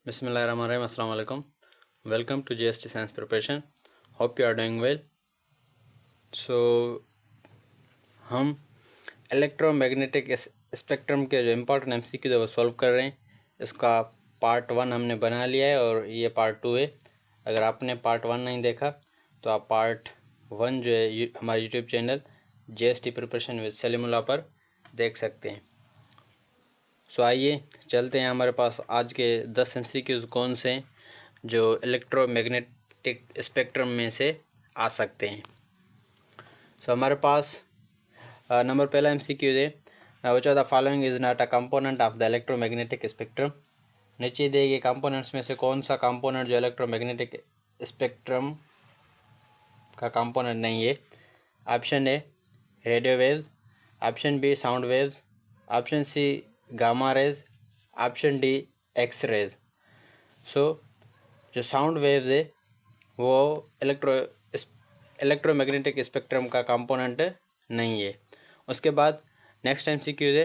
Bismillahirrahmanirrahim. Assalamu alaikum. Welcome to GST Science Preparation. Hope you are doing well. So हम electromagnetic spectrum के जो important MCQ है वो solve कर रहे हैं। इसका पार्ट 1 हमने बना लिया है और ये पार्ट 2 है। अगर आपने पार्ट 1 नहीं देखा तो आप पार्ट 1 जो है हमारे YouTube channel GST preparation with Salimullah पर देख सकते हैं। सो आइए चलते हैं। हमारे पास आज के 10 एमसीक्यूज़ कौन से हैं जो इलेक्ट्रोमैग्नेटिक स्पेक्ट्रम में से आ सकते हैं। सो हमारे पास नंबर पहला एमसीक्यू है, which of the following is not a component of the electromagnetic spectrum. नीचे दिए गए कंपोनेंट्स में से कौन सा कंपोनेंट जो इलेक्ट्रोमैग्नेटिक स्पेक्ट्रम का कंपोनेंट नहीं है। Option A radio waves, option B sound waves, option C gamma rays, option D X rays. So जो साउंड वेव्स है वो इलेक्ट्रोमैग्नेटिक स्पेक्ट्रम का कंपोनेंट नहीं है। उसके बाद नेक्स्ट एमसीक्यू है,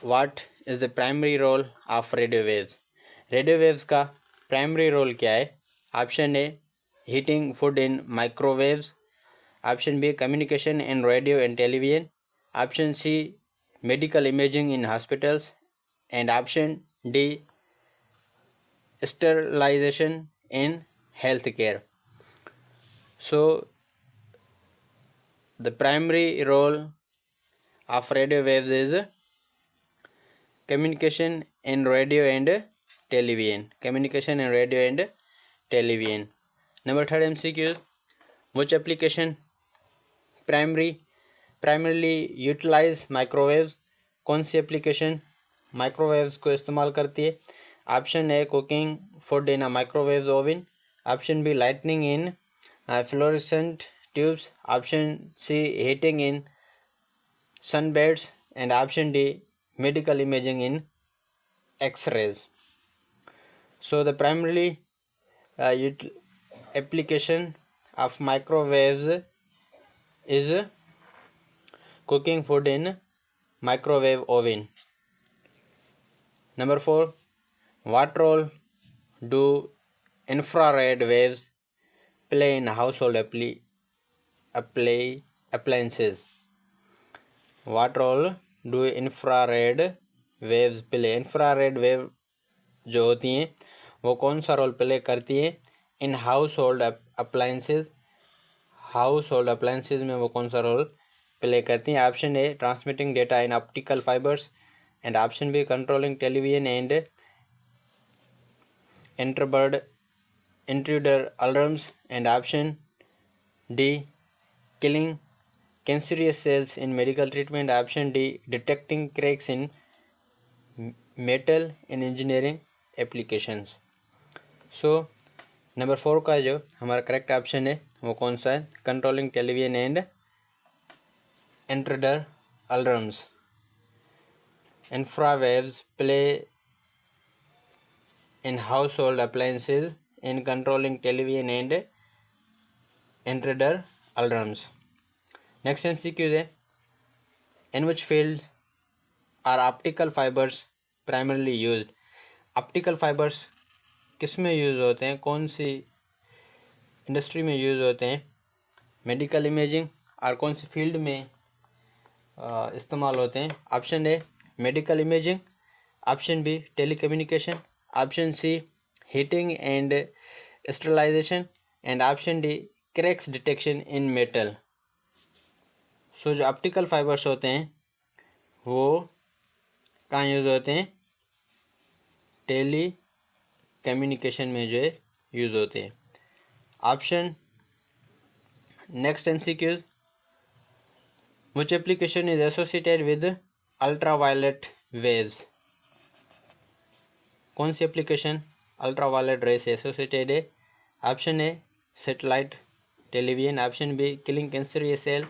what is the primary role of radio waves. Radio waves का प्राइमरी रोल क्या है। Option A heating food in microwaves, option B communication in radio and television, option C medical imaging in hospitals, and option D sterilization in healthcare. So the primary role of radio waves is communication in radio and television. Communication in radio and television. Number 3 MCQ, which application primarily utilise microwaves. कौन सी application microwaves को इस्तेमाल करती है। Option A cooking food in a microwave oven, option B lightning in fluorescent tubes, option C heating in sunbeds, and option D medical imaging in X rays. So the primarily application of microwaves is cooking food in microwave oven. Number 4, what role do infrared waves play in household appliances? What role do infrared waves play? infrared wave जो होती हैं वो कौन सा role play करती हैं इन house hold appliances में वो कौन सा रोल प्ले करती हैं। Option A transmitting data in optical fibres, and option B controlling television and intruder alarms, and option D killing cancerous cells in medical treatment, option D detecting cracks in metal in engineering applications. So number 4 का जो हमारा correct option है वो कौन सा है, controlling television and intruder alarms. Infrawaves play in house hold appliances in controlling television and intruder alarms. Next MCQ है, in which field are optical fibres primarily used. Optical fibres किस में use होते हैं, कौन सी इंडस्ट्री में use होते हैं। Medical imaging और कौन सी फील्ड में इस्तेमाल होते हैं। Option A medical imaging, option B telecommunication, option C heating and sterilisation, and option D cracks detection in metal. So जो ऑप्टिकल फाइबर्स होते हैं वो कहाँ यूज़ होते हैं, टेली कम्युनिकेशन में जो है यूज़ होते हैं। Option next MCQ, which application is associated with ultraviolet waves. कौन सी एप्लीकेशन अल्ट्रावायलेट रे से एसोसिएटेड है। Option A satellite television, option B killing cancerous cell,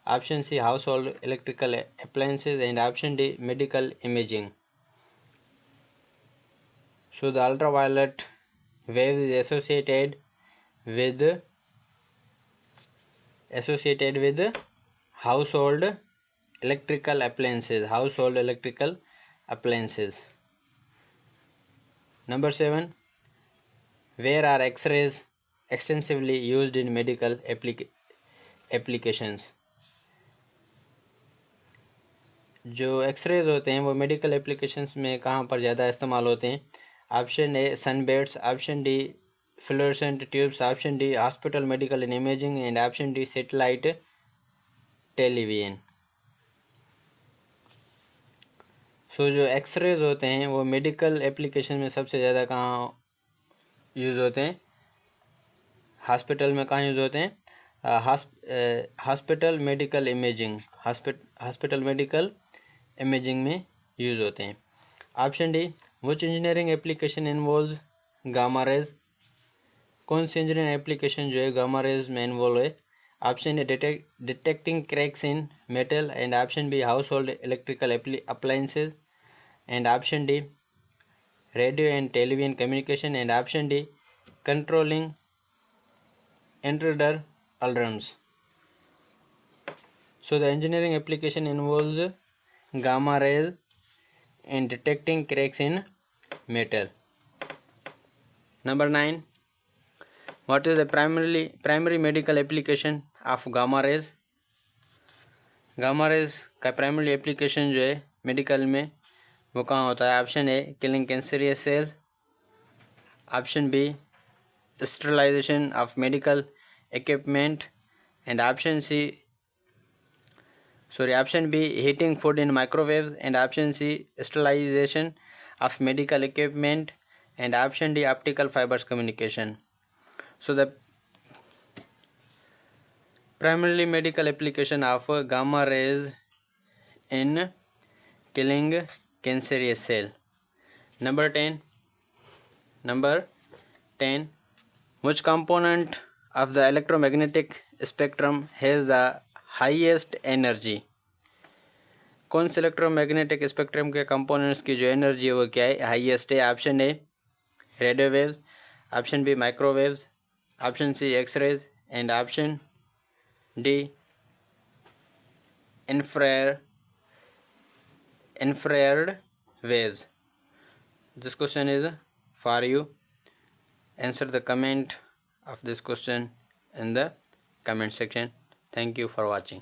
option C household electrical appliances, and option D medical imaging. So the ultraviolet wave is associated with household electrical appliances. Number 7. Where are X-rays extensively used in medical applications? जो X rays होते हैं वो medical applications में कहाँ पर ज़्यादा इस्तेमाल होते हैं? Option A sunbeds, option D fluorescent tubes, option D hospital medical and imaging and option D satellite television. So जो एक्सरेज होते हैं वो मेडिकल एप्लीकेशन में सबसे ज़्यादा कहाँ यूज़ होते हैं? हॉस्पिटल में कहाँ यूज़ होते हैं? Hospital medical imaging, hospital medical imaging में यूज़ होते हैं। Option D which engineering application involve gamma rays, कौन सी इंजीनियरिंग एप्लीकेशन जो है गामा रेज में इन्वॉल्व है? Option A detecting cracks in metal and option B household electrical appliances and option D radio and television communication and option D controlling intruder alarms. So the engineering application involves gamma rays in detecting cracks in metal. Number 9. What is the primary medical application of gamma rays? Gamma rays का primary application जो है medical में वो कहाँ होता है? Option A killing cancerous cells, option B sterilization of medical equipment and option B heating food in microwaves and option C sterilization of medical equipment and option D optical fibers communication. So the primarily medical application of gamma rays in killing cancerous cell. Number 10. Which component of the electromagnetic spectrum has the highest energy? कौन से electromagnetic spectrum के components की जो energy है वो क्या है? Highest है। Option A radio waves, option B microwaves, option C X rays and option D infrared waves. This question is for you. Answer the comment of this question in the comment section. Thank you for watching.